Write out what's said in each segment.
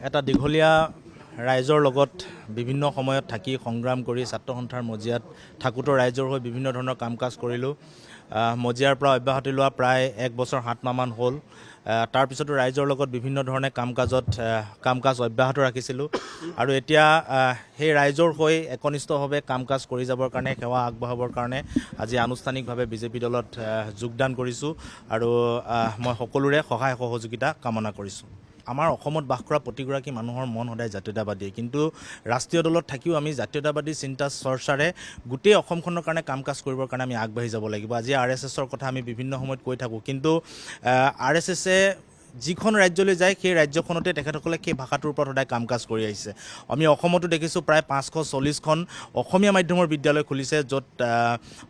এটা দীঘলীয়া ৰাইজৰ লগত বিভিন্ন সময়ত থাকি সংগ্ৰাম কৰি ছাত্ৰ সন্থাৰ মজিয়াত থাকোঁতে ৰাইজৰ হৈ বিভিন্ন ধৰণৰ কাম কাজ কৰিলোঁ। মজিয়াৰ পৰা অব্যাহতি লোৱা প্ৰায় 1 বছৰ 7 মাহমান হ'ল। তাৰপিছতো ৰাইজৰ লগত বিভিন্ন ধৰণে কাম কাজ অব্যাহত ৰাখিছিলোঁ আৰু এতিয়া সেই ৰাইজৰ হৈ একনিষ্ঠভাৱে কাম কাজ কৰি যাবৰ কাৰণে সেৱা আগবঢ়াবৰ কাৰণে আজি আনুষ্ঠানিকভাৱে বিজেপি দলত যোগদান কৰিছোঁ আৰু মই সকলোৰে সহায় সহযোগিতা কামনা কৰিছোঁ। আমাৰ অসমত বাস কৰা প্ৰতিগৰাকী মানুহৰ মন সদায় জাতীয়তাবাদী, কিন্তু ৰাষ্ট্ৰীয় দলত থাকিও আমি জাতীয়তাবাদী চিন্তা চৰ্চাৰে গোটেই অসমখনৰ কাৰণে কাম কাজ কৰিবৰ কাৰণে আমি আগবাঢ়ি যাব লাগিব। আজি RSSৰ কথা আমি বিভিন্ন সময়ত কৈ থাকোঁ, কিন্তু RSSে যিখন ৰাজ্যলৈ যায় সেই ৰাজ্যখনতে তেখেতসকলে সেই ভাষাটোৰ ওপৰত সদায় কাম কাজ কৰি আহিছে। আমি অসমতো দেখিছোঁ প্ৰায় 540খন অসমীয়া মাধ্যমৰ বিদ্যালয় খুলিছে, য'ত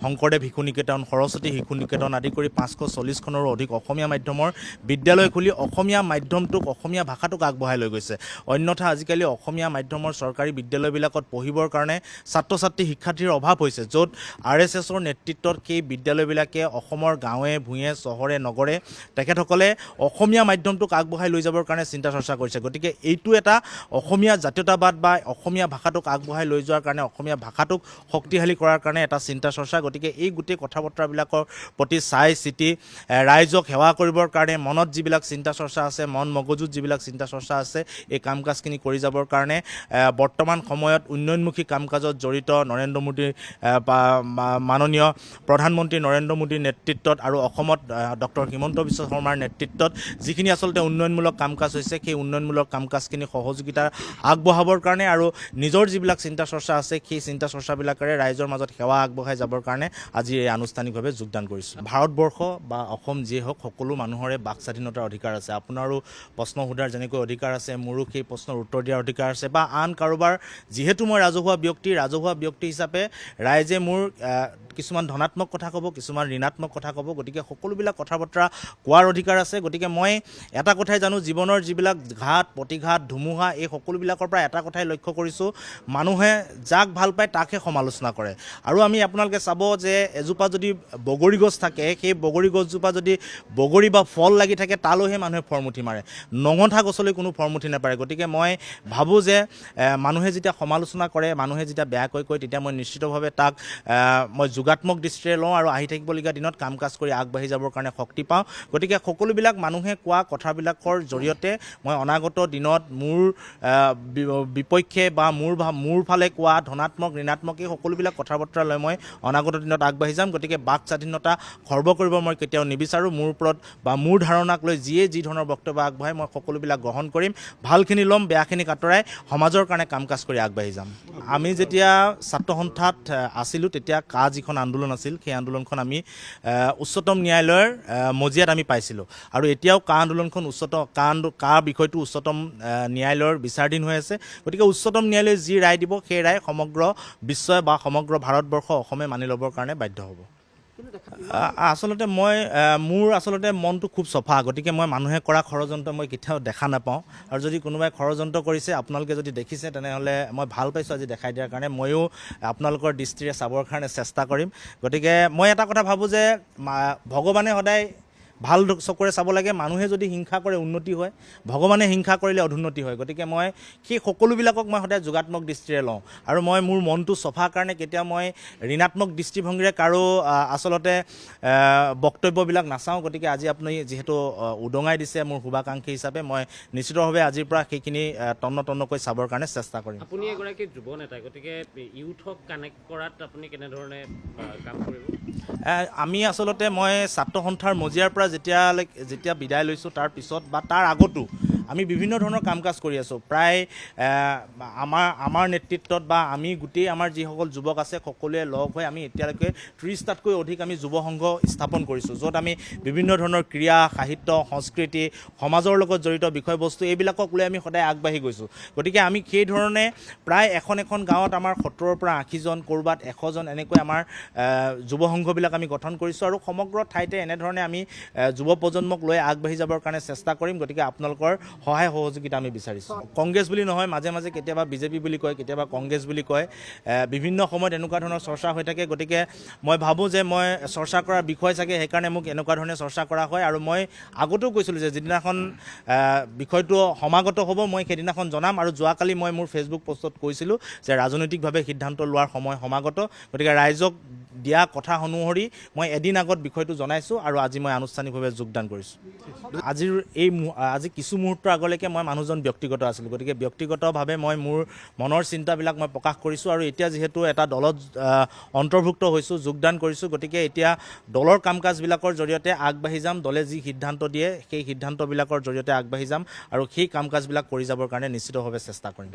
শংকৰদেৱ শিশু নিকেতন, সৰস্বতী শিশু নিকেতন আদি কৰি 540খনৰো অধিক অসমীয়া মাধ্যমৰ বিদ্যালয় খুলি অসমীয়া মাধ্যমটোক, অসমীয়া ভাষাটোক আগবঢ়াই লৈ গৈছে। অন্যথা আজিকালি অসমীয়া মাধ্যমৰ চৰকাৰী বিদ্যালয়বিলাকত পঢ়িবৰ কাৰণে ছাত্ৰ ছাত্ৰী শিক্ষাৰ্থীৰ অভাৱ হৈছে, য'ত RSSৰ নেতৃত্বত সেই বিদ্যালয়বিলাকে অসমৰ গাঁৱে ভূঞে চহৰে নগৰে তেখেতসকলে অসমীয়া মাধ্যমটোক আগবঢ়াই লৈ যাবৰ কাৰণে চিন্তা চৰ্চা কৰিছে। গতিকে এইটো এটা অসমীয়া জাতীয়তাবাদ বা অসমীয়া ভাষাটোক আগবঢ়াই লৈ যোৱাৰ কাৰণে, অসমীয়া ভাষাটোক শক্তিশালী কৰাৰ কাৰণে এটা চিন্তা চৰ্চা। গতিকে এই গোটেই কথা বতৰাবিলাকৰ প্ৰতি চাই চিতি ৰাইজক সেৱা কৰিবৰ কাৰণে মনত যিবিলাক চিন্তা চৰ্চা আছে, মন মগজুত যিবিলাক চিন্তা চৰ্চা আছে, এই কাম কাজখিনি কৰি যাবৰ কাৰণে বৰ্তমান সময়ত উন্নয়নমুখী কাম কাজত জড়িত নৰেন্দ্ৰ মোদীৰ মাননীয় প্ৰধানমন্ত্ৰী নৰেন্দ্ৰ মোদীৰ নেতৃত্বত আৰু অসমত ডক্টৰ হিমন্ত বিশ্ব শৰ্মাৰ নেতৃত্বত যিখিনি আচলতে উন্নয়নমূলক কাম কাজ হৈছে, সেই উন্নয়নমূলক কাম কাজখিনি সহযোগিতা আগবঢ়াবৰ কাৰণে আৰু নিজৰ যিবিলাক চিন্তা চৰ্চা আছে, সেই চিন্তা চৰ্চাবিলাকেৰে ৰাইজৰ মাজত সেৱা আগবঢ়াই যাবৰ কাৰণে আজি এই আনুষ্ঠানিকভাৱে যোগদান কৰিছোঁ। ভাৰতবৰ্ষ বা অসম যিয়ে হওক, সকলো মানুহৰে বাক স্বাধীনতাৰ অধিকাৰ আছে। আপোনাৰো প্ৰশ্ন সোধাৰ যেনেকৈ অধিকাৰ আছে, মোৰো সেই প্ৰশ্নৰ উত্তৰ দিয়াৰ অধিকাৰ আছে, বা আন কাৰোবাৰ, যিহেতু মই ৰাজহুৱা ব্যক্তি হিচাপে ৰাইজে মোৰ কিছুমান ধনাত্মক কথা ক'ব, কিছুমান ঋণাত্মক কথা ক'ব, গতিকে সকলোবিলাক কথা বতৰা কোৱাৰ অধিকাৰ আছে। গতিকে মই এটা কথাই জানো, জীৱনৰ যিবিলাক ঘাট প্ৰতিঘাত ধুমুহা, এই সকলোবিলাকৰ পৰা এটা কথাই লক্ষ্য কৰিছোঁ, মানুহে যাক ভাল পায় তাকহে সমালোচনা কৰে। আৰু আমি আপোনালোকে চাব যে এজোপা যদি বগৰী গছ থাকে, সেই বগৰী গছজোপা যদি বগৰী বা ফল লাগি থাকে, তালৈহে মানুহে ফৰমুঠি মাৰে, নঙঠা গছলৈ কোনো ফৰমুঠি নাপাৰে। গতিকে মই ভাবোঁ যে মানুহে যেতিয়া সমালোচনা কৰে, মানুহে যেতিয়া বেয়াকৈ কয়, তেতিয়া মই নিশ্চিতভাৱে তাক মই যোগাত্মক দৃষ্টিৰে লওঁ আৰু আহি থাকিবলগীয়া দিনত কাম কাজ কৰি আগবাঢ়ি যাবৰ কাৰণে শক্তি পাওঁ। গতিকে সকলোবিলাক মানুহে কোৱা কথাবিলাকৰ জৰিয়তে মই অনাগত দিনত মোৰ বিপক্ষে বা মোৰ ফালে কোৱা ধনাত্মক ঋণাত্মক এই সকলোবিলাক কথা বতৰা লৈ মই অনাগত দিনত আগবাঢ়ি যাম। গতিকে বাক স্বাধীনতা খৰ্ব কৰিব মই কেতিয়াও নিবিচাৰোঁ। মোৰ ওপৰত বা মোৰ ধাৰণাক লৈ যিয়ে যি ধৰণৰ বক্তব্য আগবঢ়াই মই সকলোবিলাক গ্ৰহণ কৰিম, ভালখিনি ল'ম, বেয়াখিনিক আঁতৰাই সমাজৰ কাৰণে কাম কাজ কৰি আগবাঢ়ি যাম। আমি যেতিয়া ছাত্ৰ সন্থাত আছিলোঁ, তেতিয়া কা যিখন আন্দোলন আছিল, সেই আন্দোলনখন আমি উচ্চতম ন্যায়ালয়ৰ মজিয়াত আমি পাইছিলোঁ আৰু এতিয়াও কা আন্দোলনখন কা বিষয়টো উচ্চতম ন্যায়ালয়ৰ বিচাৰাধীন হৈ আছে। গতিকে উচ্চতম ন্যায়ালয়ে যি ৰায় দিব, সেই ৰায় সমগ্ৰ বিশ্বই বা সমগ্ৰ ভাৰতবৰ্ষ অসমে মানি ল'বৰ কাৰণে বাধ্য হ'ব। আচলতে মোৰ মনটো খুব চফা, গতিকে মই মানুহে কৰা ষড়যন্ত্ৰ মই কেতিয়াও দেখা নাপাওঁ। আৰু যদি কোনোবাই ষড়যন্ত্ৰ কৰিছে, আপোনালোকে যদি দেখিছে, তেনেহ'লে মই ভাল পাইছোঁ আজি দেখাই দিয়াৰ কাৰণে। ময়ো আপোনালোকৰ দৃষ্টিৰে চাবৰ কাৰণে চেষ্টা কৰিম। গতিকে মই এটা কথা ভাবোঁ যে ভগৱানে সদায় ভাল চকুৰে চাব লাগে। মানুহে যদি হিংসা কৰে উন্নতি হয়, ভগৱানে হিংসা কৰিলে অধুন্নতি হয়। গতিকে মই সেই সকলোবিলাকক মই সদায় যোগাত্মক দৃষ্টিৰে লওঁ আৰু মোৰ মনটো চফা কাৰণে কেতিয়াও মই ঋণাত্মক দৃষ্টিভংগীৰে কাৰো আচলতে বক্তব্যবিলাক নাচাওঁ। গতিকে আজি আপুনি যিহেতু উদঙাই দিছে মোৰ শুভাকাংক্ষী হিচাপে, মই নিশ্চিতভাৱে আজিৰ পৰা সেইখিনি তন্নকৈ চাবৰ কাৰণে চেষ্টা কৰিম। আপুনি এগৰাকী যুৱ নেতা, গতিকে ইউথক কানেক্ট কৰাত আপুনি কেনেধৰণে কাম কৰিব? আমি আচলতে মই ছাত্ৰ সন্থাৰ মজিয়াৰ পৰা যেতিয়া বিদায় লৈছোঁ, তাৰ পিছত বা তাৰ আগতো আমি বিভিন্ন ধৰণৰ কাম কাজ কৰি আছোঁ। প্ৰায় আমাৰ নেতৃত্বত বা আমি গোটেই আমাৰ যিসকল যুৱক আছে, সকলোৱে লগ হৈ আমি এতিয়ালৈকে 30টাতকৈ অধিক আমি যুৱ সংঘ স্থাপন কৰিছোঁ, য'ত আমি বিভিন্ন ধৰণৰ ক্ৰীড়া, সাহিত্য, সংস্কৃতি, সমাজৰ লগত জড়িত বিষয়বস্তু, এইবিলাকক লৈ আমি সদায় আগবাঢ়ি গৈছোঁ। গতিকে আমি সেই ধৰণে প্ৰায় এখন গাঁৱত আমাৰ 70ৰ পৰা 80জন, ক'ৰবাত 100জন এনেকৈ আমাৰ যুৱ সংঘবিলাক আমি গঠন কৰিছোঁ আৰু সমগ্ৰ ঠাইতে এনেধৰণে আমি যুৱ প্ৰজন্মক লৈ আগবাঢ়ি যাবৰ কাৰণে চেষ্টা কৰিম। গতিকে আপোনালোকৰ সহায় সহযোগিতা আমি বিচাৰিছোঁ। কংগ্ৰেছ বুলি নহয়, মাজে মাজে কেতিয়াবা বিজেপি বুলি কয়, কেতিয়াবা কংগ্ৰেছ বুলি কয়। বিভিন্ন সময়ত এনেকুৱা ধৰণৰ চৰ্চা হৈ থাকে। গতিকে মই ভাবোঁ যে মই চৰ্চা কৰাৰ বিষয় চাগে সেইকাৰণে মোক এনেকুৱা ধৰণে চৰ্চা কৰা হয়। আৰু মই আগতেও কৈছিলোঁ যে যিদিনাখন বিষয়টো সমাগত হ'ব মই সেইদিনাখন জনাম। আৰু যোৱাকালি মই মোৰ ফেচবুক পোষ্টত কৈছিলোঁ যে ৰাজনৈতিকভাৱে সিদ্ধান্ত লোৱাৰ সময় সমাগত। গতিকে ৰাইজক দিয়া কথা অনুসৰি মই এদিন আগত বিষয়টো জনাইছোঁ আৰু আজি মই আনুষ্ঠানিকভাৱে যোগদান কৰিছোঁ। আজি কিছু মুহূৰ্তৰ আগলৈকে মই মানুহজন ব্যক্তিগত আছিলোঁ। গতিকে ব্যক্তিগতভাৱে মই মোৰ মনৰ চিন্তাবিলাক মই প্ৰকাশ কৰিছোঁ। আৰু এতিয়া যিহেতু এটা দলত অন্তৰ্ভুক্ত হৈছোঁ, যোগদান কৰিছোঁ, গতিকে এতিয়া দলৰ কাম কাজবিলাকৰ জৰিয়তে আগবাঢ়ি যাম। দলে যি সিদ্ধান্ত দিয়ে সেই সিদ্ধান্তবিলাকৰ জৰিয়তে আগবাঢ়ি যাম আৰু সেই কাম কাজবিলাক কৰি যাবৰ কাৰণে নিশ্চিতভাৱে চেষ্টা কৰিম।